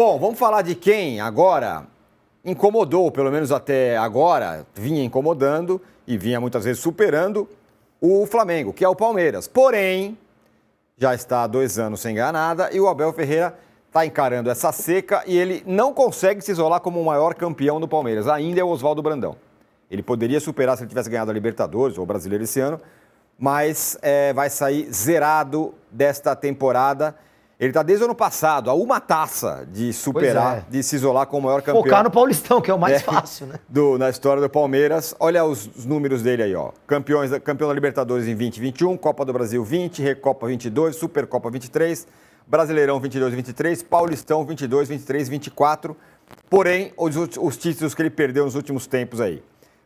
Bom, vamos falar de quem agora incomodou, pelo menos até agora, vinha incomodando e vinha muitas vezes superando o Flamengo, que é o Palmeiras. Porém, já está há 2 anos sem ganhar nada e o Abel Ferreira está encarando essa seca e ele não consegue se isolar como o maior campeão do Palmeiras. Ainda é o Oswaldo Brandão. Ele poderia superar se ele tivesse ganhado a Libertadores ou o Brasileiro esse ano, mas vai sair zerado desta temporada. Ele está desde o ano passado, a uma taça de superar, de se isolar como o maior campeão. Focar no Paulistão, que é o mais fácil, né? Na história do Palmeiras. Olha os números dele aí, ó. Campeão da Libertadores em 2021, Copa do Brasil 20, Recopa 22, Supercopa 23, Brasileirão 22 e 23, Paulistão 22, 23 e 24. Porém, os títulos que ele perdeu nos últimos tempos aí.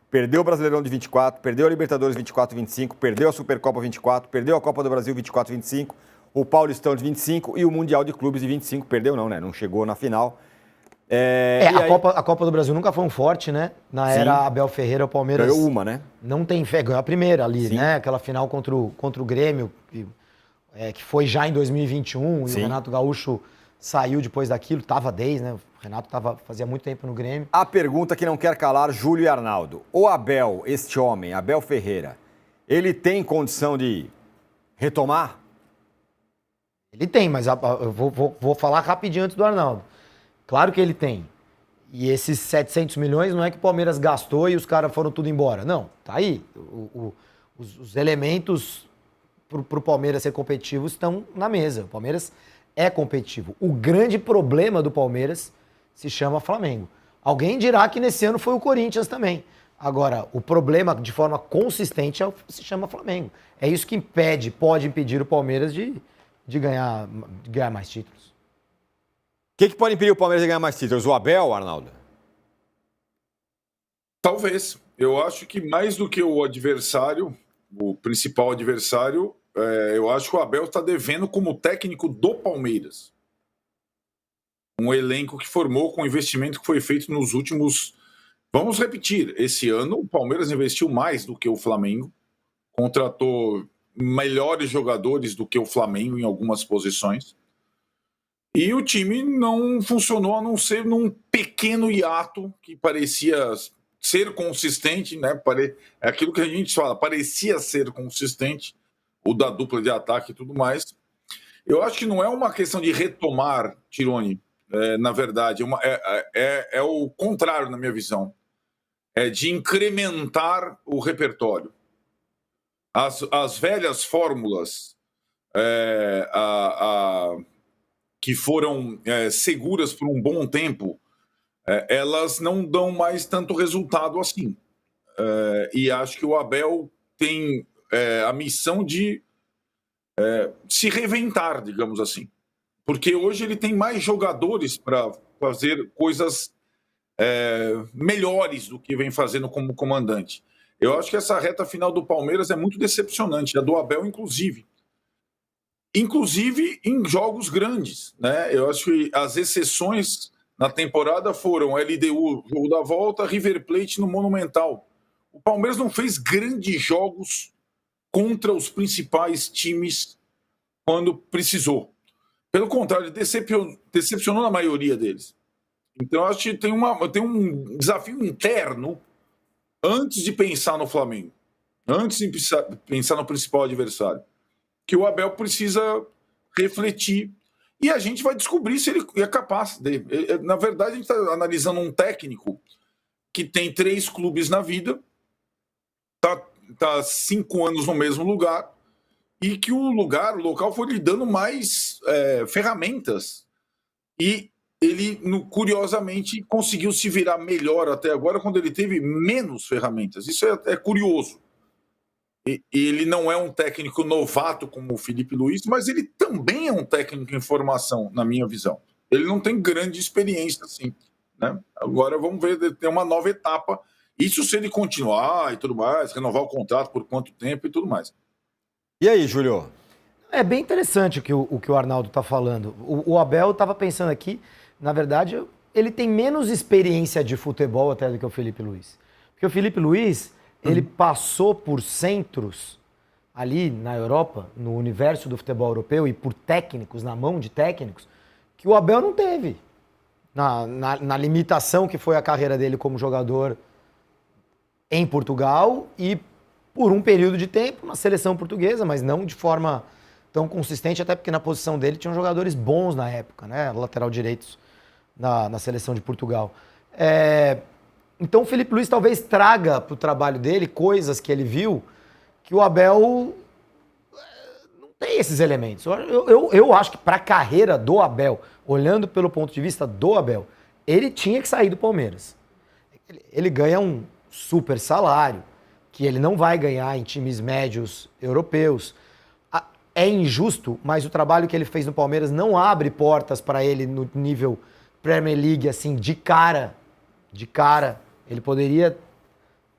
Perdeu o Brasileirão de 24, perdeu a Libertadores 24 e 25, perdeu a Supercopa 24, perdeu a Copa do Brasil 24 e 25, o Paulistão de 25 e o Mundial de Clubes de 25. Perdeu não, né? Não chegou na final. A Copa do Brasil nunca foi um forte, né? Na era Abel Ferreira, o Palmeiras... Ganhou uma, né? Não tem fé, ganhou a primeira ali, Sim. né? Aquela final contra o Grêmio, que foi já em 2021, Sim. e o Renato Gaúcho saiu depois daquilo, tava 10, né? O Renato fazia muito tempo no Grêmio. A pergunta que não quer calar, Júlio e Arnaldo. O Abel, este homem, Abel Ferreira, ele tem condição de retomar? Ele tem, mas eu vou falar rapidinho antes do Arnaldo. Claro que ele tem. E esses 700 milhões não é que o Palmeiras gastou e os caras foram tudo embora. Não, tá aí. Os elementos pro Palmeiras ser competitivo estão na mesa. O Palmeiras é competitivo. O grande problema do Palmeiras se chama Flamengo. Alguém dirá que nesse ano foi o Corinthians também. Agora, o problema de forma consistente se chama Flamengo. É isso que pode impedir o Palmeiras de ganhar mais títulos. O que pode impedir o Palmeiras de ganhar mais títulos? O Abel, Arnaldo? Talvez. Eu acho que mais do que o adversário, o principal adversário, eu acho que o Abel está devendo como técnico do Palmeiras. Um elenco que formou com o investimento que foi feito nos últimos... Vamos repetir, esse ano o Palmeiras investiu mais do que o Flamengo, contratou melhores jogadores do que o Flamengo em algumas posições. E o time não funcionou a não ser num pequeno hiato que parecia ser consistente, né? É aquilo que a gente fala, parecia ser consistente, o da dupla de ataque e tudo mais. Eu acho que não é uma questão de retomar, Tironi, na verdade, é o contrário na minha visão. É de incrementar o repertório. As velhas fórmulas que foram seguras por um bom tempo, elas não dão mais tanto resultado assim. E acho que o Abel tem a missão de se reinventar, digamos assim. Porque hoje ele tem mais jogadores para fazer coisas melhores do que vem fazendo como comandante. Eu acho que essa reta final do Palmeiras é muito decepcionante, a do Abel inclusive em jogos grandes, né? Eu acho que as exceções na temporada foram LDU, jogo da volta, River Plate no Monumental. O Palmeiras não fez grandes jogos contra os principais times quando precisou. Pelo contrário, decepcionou na maioria deles. Então, acho que tem um desafio interno antes de pensar no Flamengo, antes de pensar no principal adversário, que o Abel precisa refletir. E a gente vai descobrir se ele é capaz de. Na verdade, a gente está analisando um técnico que tem 3 clubes na vida, está 5 anos no mesmo lugar, e que o local foi lhe dando mais ferramentas. E ele, curiosamente, conseguiu se virar melhor até agora quando ele teve menos ferramentas. Isso é curioso. Ele não é um técnico novato como o Felipe Luiz, mas ele também é um técnico em formação, na minha visão. Ele não tem grande experiência, assim, né? Agora vamos ver, tem uma nova etapa. Isso se ele continuar e tudo mais, renovar o contrato por quanto tempo e tudo mais. E aí, Júlio? É bem interessante o que o Arnaldo está falando. O Abel estava pensando aqui, na verdade, ele tem menos experiência de futebol até do que o Felipe Luiz. Porque o Felipe Luiz, ele passou por centros ali na Europa, no universo do futebol europeu, e por técnicos, na mão de técnicos, que o Abel não teve. na limitação que foi a carreira dele como jogador em Portugal e por um período de tempo na seleção portuguesa, mas não de forma tão consistente, até porque na posição dele tinham jogadores bons na época, né? Lateral direitos na seleção de Portugal. Então o Felipe Luiz talvez traga para o trabalho dele coisas que ele viu que o Abel não tem esses elementos. Eu acho que para a carreira do Abel, olhando pelo ponto de vista do Abel, ele tinha que sair do Palmeiras. Ele ganha um super salário, que ele não vai ganhar em times médios europeus. É injusto, mas o trabalho que ele fez no Palmeiras não abre portas para ele no nível Premier League, assim, de cara. De cara. Ele poderia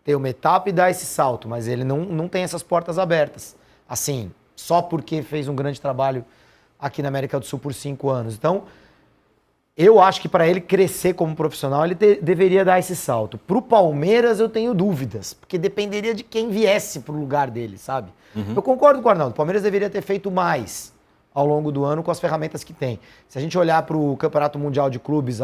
ter uma etapa e dar esse salto, mas ele não tem essas portas abertas. Assim, só porque fez um grande trabalho aqui na América do Sul por 5 anos. Então, eu acho que para ele crescer como profissional, ele deveria dar esse salto. Para o Palmeiras, eu tenho dúvidas, porque dependeria de quem viesse para o lugar dele, sabe? Eu concordo com o Arnaldo, o Palmeiras deveria ter feito mais ao longo do ano com as ferramentas que tem. Se a gente olhar para o Campeonato Mundial de Clubes,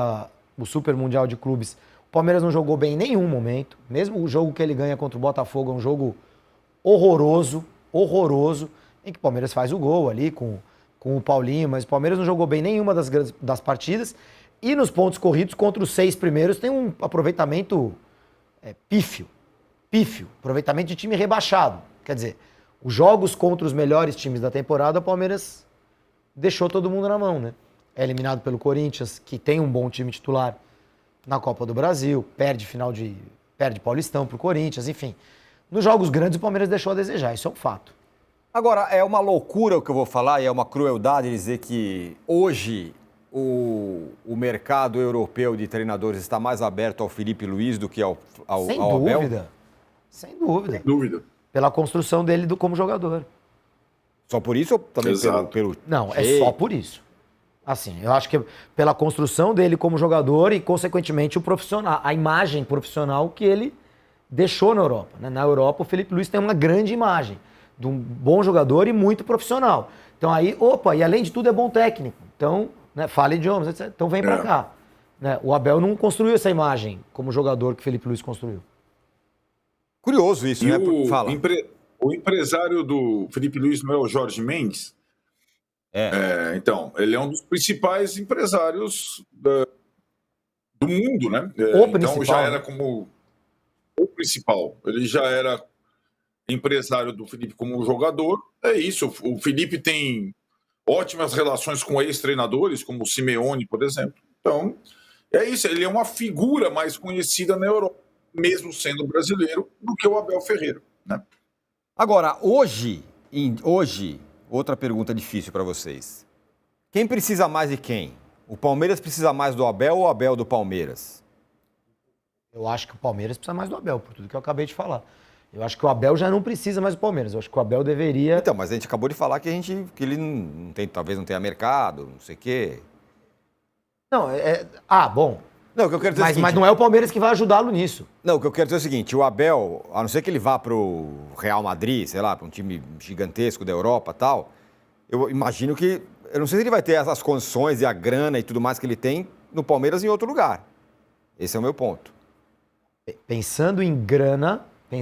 o Super Mundial de Clubes, o Palmeiras não jogou bem em nenhum momento. Mesmo o jogo que ele ganha contra o Botafogo é um jogo horroroso, em que o Palmeiras faz o gol ali com o Paulinho, mas o Palmeiras não jogou bem nenhuma das partidas. E nos pontos corridos, contra os 6 primeiros, tem um aproveitamento pífio. Aproveitamento de time rebaixado. Quer dizer, os jogos contra os melhores times da temporada, o Palmeiras deixou todo mundo na mão, né? É eliminado pelo Corinthians, que tem um bom time titular na Copa do Brasil, perde Paulistão pro Corinthians, enfim. Nos jogos grandes, o Palmeiras deixou a desejar, isso é um fato. Agora, é uma loucura o que eu vou falar e é uma crueldade dizer que hoje o mercado europeu de treinadores está mais aberto ao Felipe Luiz do que ao Abel? Sem dúvida. Sem dúvida. Pela construção dele como jogador. Só por isso ou também pelo Não, é só por isso. Assim, eu acho que pela construção dele como jogador e, consequentemente, a imagem profissional que ele deixou na Europa. Né? Na Europa, o Felipe Luiz tem uma grande imagem de um bom jogador e muito profissional. Então aí, e além de tudo é bom técnico. Então, né, fala idiomas, etc. Então vem pra cá. Né? O Abel não construiu essa imagem como jogador que o Felipe Luiz construiu. Curioso isso, né? Fala. O empresário do Felipe Luiz não é o Jorge Mendes? Então, ele é um dos principais empresários do mundo, né? Então já era como o principal. Ele já era empresário do Felipe como jogador. É isso. O Felipe tem ótimas relações com ex-treinadores, como o Simeone, por exemplo. Então, é isso. Ele é uma figura mais conhecida na Europa, mesmo sendo brasileiro, do que o Abel Ferreira, né? Agora, hoje, outra pergunta difícil para vocês. Quem precisa mais de quem? O Palmeiras precisa mais do Abel ou o Abel do Palmeiras? Eu acho que o Palmeiras precisa mais do Abel, por tudo que eu acabei de falar. Eu acho que o Abel já não precisa mais do Palmeiras. Eu acho que o Abel deveria... Então, mas a gente acabou de falar que ele não tem, talvez não tenha mercado, não sei o quê. Não, bom. Não, o que eu quero dizer é o seguinte, mas não é o Palmeiras que vai ajudá-lo nisso. Não, o que eu quero dizer é o seguinte, o Abel, a não ser que ele vá pro Real Madrid, sei lá, para um time gigantesco da Europa e tal, eu imagino que... Eu não sei se ele vai ter as condições e a grana e tudo mais que ele tem no Palmeiras em outro lugar. Esse é o meu ponto. Pensando em grana, em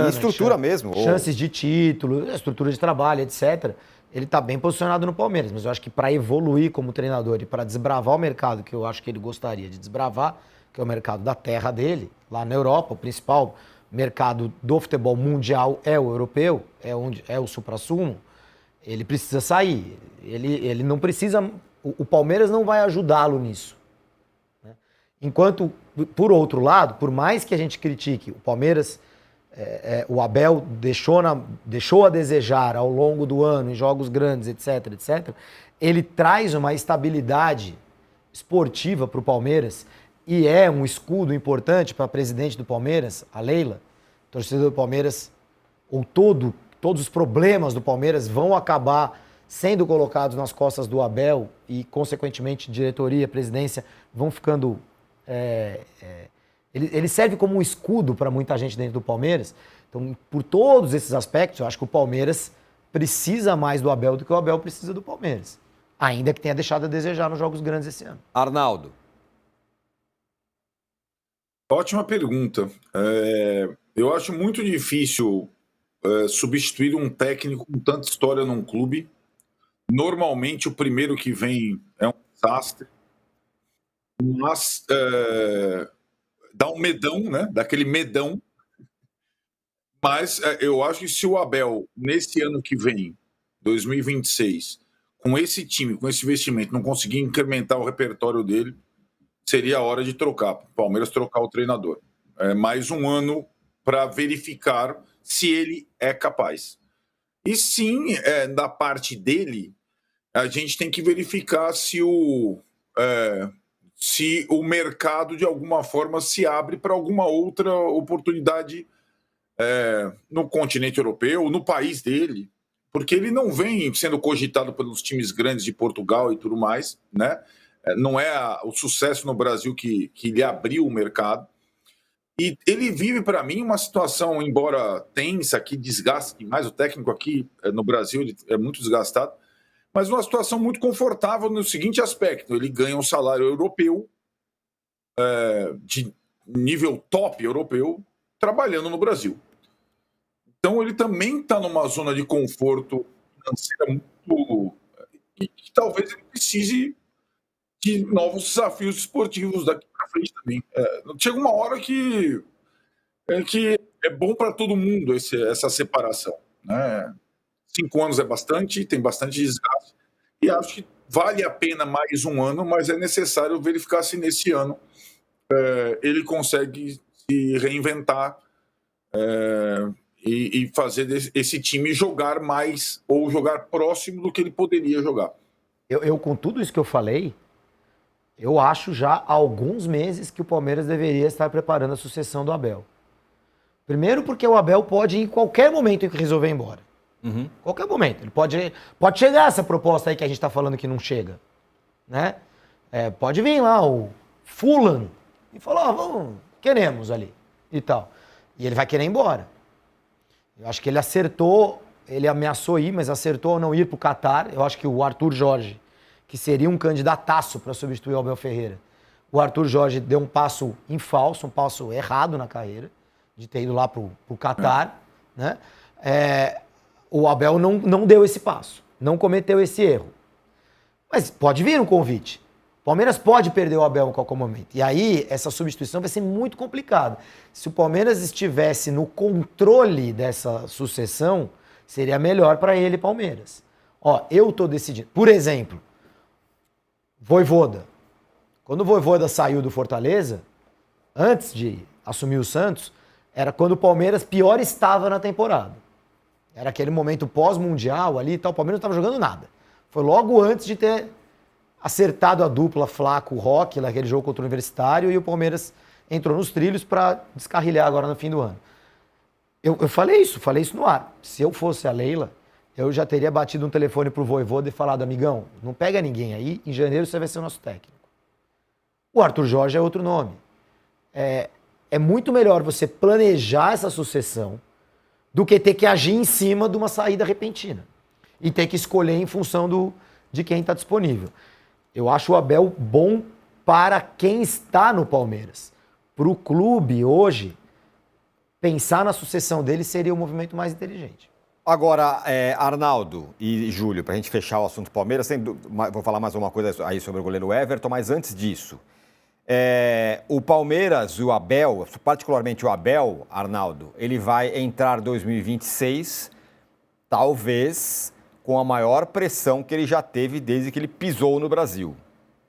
estrutura mesmo. Chances de título, estrutura de trabalho, etc. Ele está bem posicionado no Palmeiras, mas eu acho que para evoluir como treinador e para desbravar o mercado que eu acho que ele gostaria de desbravar, que é o mercado da terra dele, lá na Europa, o principal mercado do futebol mundial é o europeu, é o suprassumo, ele precisa sair. Ele não precisa... O Palmeiras não vai ajudá-lo nisso. Né? Enquanto, por outro lado, por mais que a gente critique o Palmeiras... o Abel deixou a desejar ao longo do ano, em jogos grandes, etc. Ele traz uma estabilidade esportiva para o Palmeiras e é um escudo importante para a presidente do Palmeiras, a Leila, torcedor do Palmeiras, todos os problemas do Palmeiras vão acabar sendo colocados nas costas do Abel e, consequentemente, diretoria, presidência vão ficando... Ele serve como um escudo para muita gente dentro do Palmeiras. Então, por todos esses aspectos, eu acho que o Palmeiras precisa mais do Abel do que o Abel precisa do Palmeiras. Ainda que tenha deixado a desejar nos jogos grandes esse ano. Arnaldo. Ótima pergunta. Eu acho muito difícil substituir um técnico com tanta história num clube. Normalmente, o primeiro que vem é um desastre, mas dá um medão, né? Dá aquele medão. Mas eu acho que se o Abel, nesse ano que vem, 2026, com esse time, com esse investimento, não conseguir incrementar o repertório dele, seria a hora de trocar. O Palmeiras trocar o treinador. Mais um ano para verificar se ele é capaz. E sim, da parte dele, a gente tem que verificar se o mercado, de alguma forma, se abre para alguma outra oportunidade no continente europeu, no país dele, porque ele não vem sendo cogitado pelos times grandes de Portugal e tudo mais, né? Não é o sucesso no Brasil que lhe abriu o mercado. E ele vive, para mim, uma situação, embora tensa, que desgaste mais. O técnico aqui no Brasil ele é muito desgastado, mas uma situação muito confortável no seguinte aspecto: ele ganha um salário europeu, de nível top europeu, trabalhando no Brasil. Então ele também está numa zona de conforto financeira muito... e que talvez ele precise de novos desafios esportivos daqui para frente também. Chega uma hora que é bom para todo mundo essa separação, né? 5 anos é bastante, tem bastante desgaste, e acho que vale a pena mais um ano, mas é necessário verificar se nesse ano ele consegue se reinventar e fazer esse time jogar mais ou jogar próximo do que ele poderia jogar. Eu, com tudo isso que eu falei, eu acho já há alguns meses que o Palmeiras deveria estar preparando a sucessão do Abel. Primeiro porque o Abel pode, em qualquer momento, resolver ir embora. Qualquer momento. Ele pode chegar essa proposta aí que a gente está falando que não chega. Né? Pode vir lá o fulano e falar, vamos, queremos ali e tal. E ele vai querer ir embora. Eu acho que ele acertou, ele ameaçou ir, mas acertou ao não ir para o Catar. Eu acho que o Arthur Jorge, que seria um candidataço para substituir o Abel Ferreira, o Arthur Jorge deu um passo em falso, um passo errado na carreira, de ter ido lá para o Catar. Né? O Abel não deu esse passo, não cometeu esse erro. Mas pode vir um convite. O Palmeiras pode perder o Abel em qualquer momento. E aí, essa substituição vai ser muito complicada. Se o Palmeiras estivesse no controle dessa sucessão, seria melhor para ele, Palmeiras. Eu tô decidindo. Por exemplo, Vojvoda. Quando o Vojvoda saiu do Fortaleza, antes de assumir o Santos, era quando o Palmeiras pior estava na temporada. Era aquele momento pós-mundial ali e tal, o Palmeiras não estava jogando nada. Foi logo antes de ter acertado a dupla Flaco-Roque, naquele jogo contra o Universitário, e o Palmeiras entrou nos trilhos para descarrilhar agora no fim do ano. Eu falei isso no ar. Se eu fosse a Leila, eu já teria batido um telefone pro Vojvoda e falado, amigão, não pega ninguém aí, em janeiro você vai ser o nosso técnico. O Arthur Jorge é outro nome. É muito melhor você planejar essa sucessão do que ter que agir em cima de uma saída repentina. E ter que escolher em função de quem está disponível. Eu acho o Abel bom para quem está no Palmeiras. Para o clube, hoje, pensar na sucessão dele seria o movimento mais inteligente. Agora, Arnaldo e Júlio, para a gente fechar o assunto Palmeiras, vou falar mais uma coisa aí sobre o goleiro Everton, mas antes disso, o Palmeiras e o Abel, particularmente o Abel, Arnaldo, ele vai entrar 2026, talvez com a maior pressão que ele já teve desde que ele pisou no Brasil.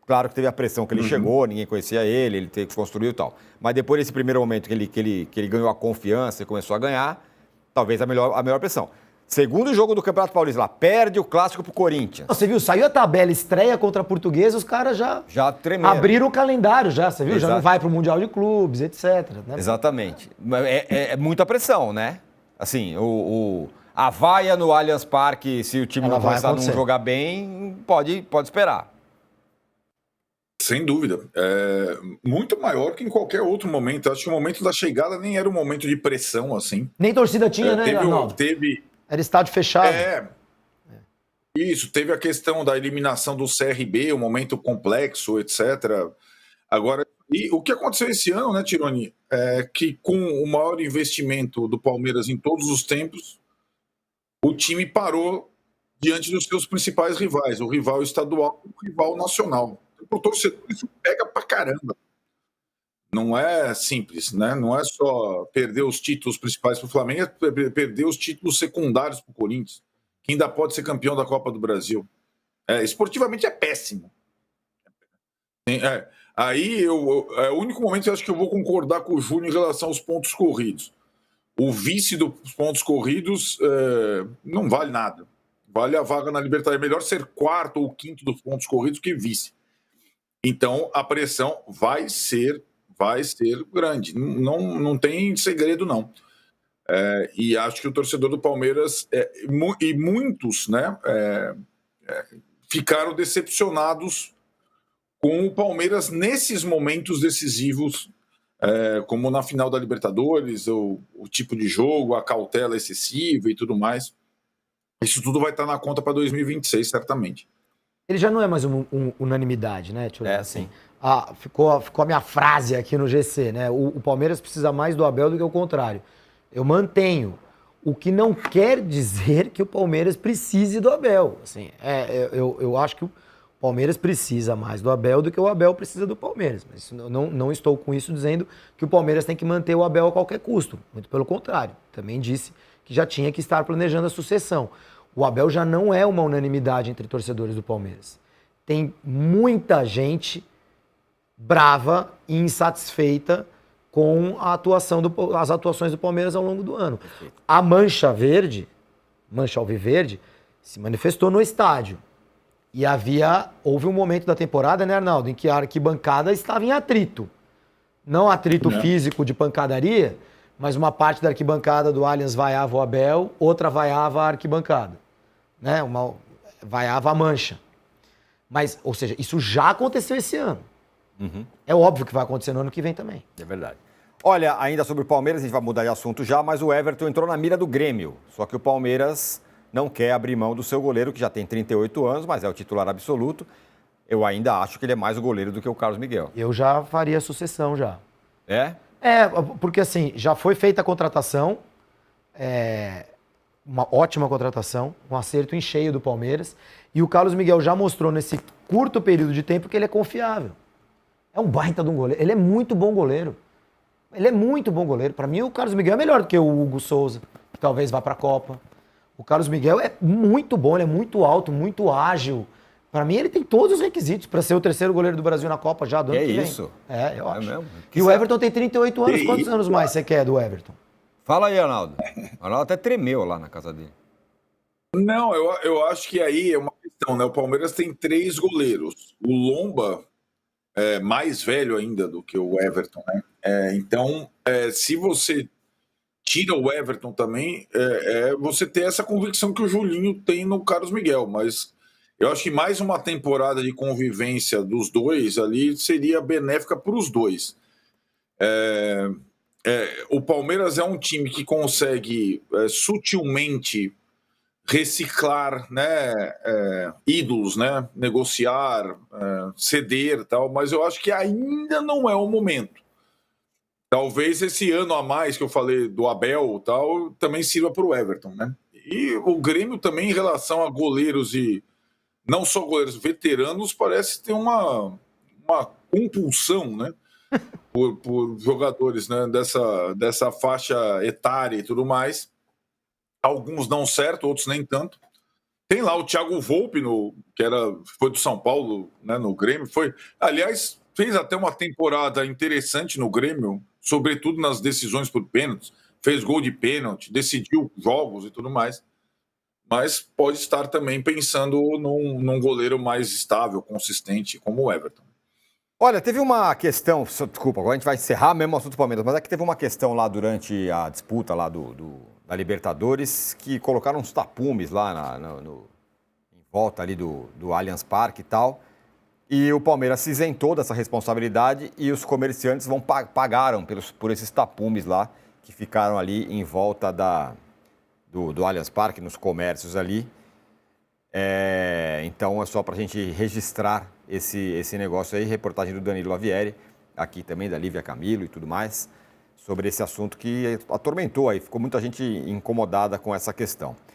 Claro que teve a pressão que ele chegou, ninguém conhecia ele teve que construir e tal. Mas depois desse primeiro momento que ele ganhou a confiança e começou a ganhar, talvez a melhor pressão. Segundo jogo do Campeonato Paulista lá, perde o clássico pro Corinthians. Você viu, saiu a tabela, estreia contra a Portuguesa, os caras já tremeram. Abriram o calendário já, você viu? Exato. Já não vai pro Mundial de Clubes, etc. Né? Exatamente. É muita pressão, né? Assim, a vaia no Allianz Parque, se o time não começar a não jogar bem, pode esperar. Sem dúvida. Muito maior que em qualquer outro momento. Acho que o momento da chegada nem era um momento de pressão, assim. Nem torcida tinha, né, Arnaldo? Era estádio fechado. Isso, teve a questão da eliminação do CRB, um momento complexo, etc. Agora, e o que aconteceu esse ano, né, Tironi, é que com o maior investimento do Palmeiras em todos os tempos, o time parou diante dos seus principais rivais, o rival estadual e o rival nacional. Para o torcedor, isso pega pra caramba. Não é simples, né? Não é só perder os títulos principais para o Flamengo, é perder os títulos secundários para o Corinthians, que ainda pode ser campeão da Copa do Brasil. Esportivamente é péssimo. Aí é o único momento que eu acho que eu vou concordar com o Júnior em relação aos pontos corridos. O vice dos pontos corridos não vale nada. Vale a vaga na Libertadores. É melhor ser quarto ou quinto dos pontos corridos que vice. Então a pressão vai ser grande. Não tem segredo, não. E acho que o torcedor do Palmeiras e muitos, né, ficaram decepcionados com o Palmeiras nesses momentos decisivos, como na final da Libertadores, o tipo de jogo, a cautela excessiva e tudo mais. Isso tudo vai estar na conta para 2026, certamente. Ele já não é mais unanimidade, né, Tio? Sim. Ficou a minha frase aqui no GC, né? O Palmeiras precisa mais do Abel do que o contrário. Eu mantenho. O que não quer dizer que o Palmeiras precise do Abel. Assim, eu acho que o Palmeiras precisa mais do Abel do que o Abel precisa do Palmeiras. Mas não estou com isso dizendo que o Palmeiras tem que manter o Abel a qualquer custo. Muito pelo contrário. Também disse que já tinha que estar planejando a sucessão. O Abel já não é uma unanimidade entre torcedores do Palmeiras. Tem muita gente brava e insatisfeita com as atuações do Palmeiras ao longo do ano. A Mancha Alviverde, se manifestou no estádio. E houve um momento da temporada, né, Arnaldo, em que a arquibancada estava em atrito. Não atrito físico de pancadaria, mas uma parte da arquibancada do Allianz vaiava o Abel, outra vaiava a arquibancada. Né? Vaiava a Mancha. Mas, ou seja, isso já aconteceu esse ano. Uhum. É óbvio que vai acontecer no ano que vem também. É verdade. Olha, ainda sobre o Palmeiras, a gente vai mudar de assunto já, mas o Everton entrou na mira do Grêmio. Só que o Palmeiras não quer abrir mão do seu goleiro, que já tem 38 anos, mas é o titular absoluto. Eu ainda acho que ele é mais o goleiro do que o Carlos Miguel. Eu já faria sucessão já. É? Porque assim, já foi feita a contratação, uma ótima contratação, um acerto em cheio do Palmeiras, e o Carlos Miguel já mostrou nesse curto período de tempo que ele é confiável. É um baita de um goleiro. Ele é muito bom goleiro. Para mim, o Carlos Miguel é melhor do que o Hugo Souza, que talvez vá para a Copa. O Carlos Miguel é muito bom, ele é muito alto, muito ágil. Para mim, ele tem todos os requisitos para ser o terceiro goleiro do Brasil na Copa já do ano que vem. É isso? Eu acho. Mesmo? E o Everton tem 38 anos. Quantos anos mais você quer do Everton? Fala aí, Arnaldo. O Arnaldo até tremeu lá na casa dele. Não, eu acho que aí é uma questão, né? O Palmeiras tem 3 goleiros. O Lomba é mais velho ainda do que o Everton, né? Então, se você tira o Everton também, você tem essa convicção que o Julinho tem no Carlos Miguel, mas eu acho que mais uma temporada de convivência dos dois ali seria benéfica para os dois. O Palmeiras é um time que consegue sutilmente reciclar, né, ídolos, né, negociar, ceder, tal, mas eu acho que ainda não é o momento. Talvez esse ano a mais que eu falei do Abel, tal, também sirva para o Everton, né? E o Grêmio também, em relação a goleiros e não só goleiros veteranos, parece ter uma compulsão, né, por jogadores, né, dessa faixa etária e tudo mais. Alguns dão certo, outros nem tanto. Tem lá o Thiago Volpe, foi do São Paulo, né, no Grêmio. Aliás, fez até uma temporada interessante no Grêmio, sobretudo nas decisões por pênaltis. Fez gol de pênalti, decidiu jogos e tudo mais. Mas pode estar também pensando num goleiro mais estável, consistente, como o Everton. Olha, teve uma questão, desculpa, agora a gente vai encerrar mesmo o assunto do Palmeiras, mas é que teve uma questão lá durante a disputa lá da Libertadores, que colocaram uns tapumes lá em volta ali do Allianz Parque e tal, e o Palmeiras se isentou dessa responsabilidade e os comerciantes pagaram por esses tapumes lá, que ficaram ali em volta do Allianz Parque, nos comércios ali. Então é só para a gente registrar esse negócio aí, reportagem do Danilo Lavieri, aqui também da Lívia Camilo e tudo mais, sobre esse assunto que atormentou aí, ficou muita gente incomodada com essa questão.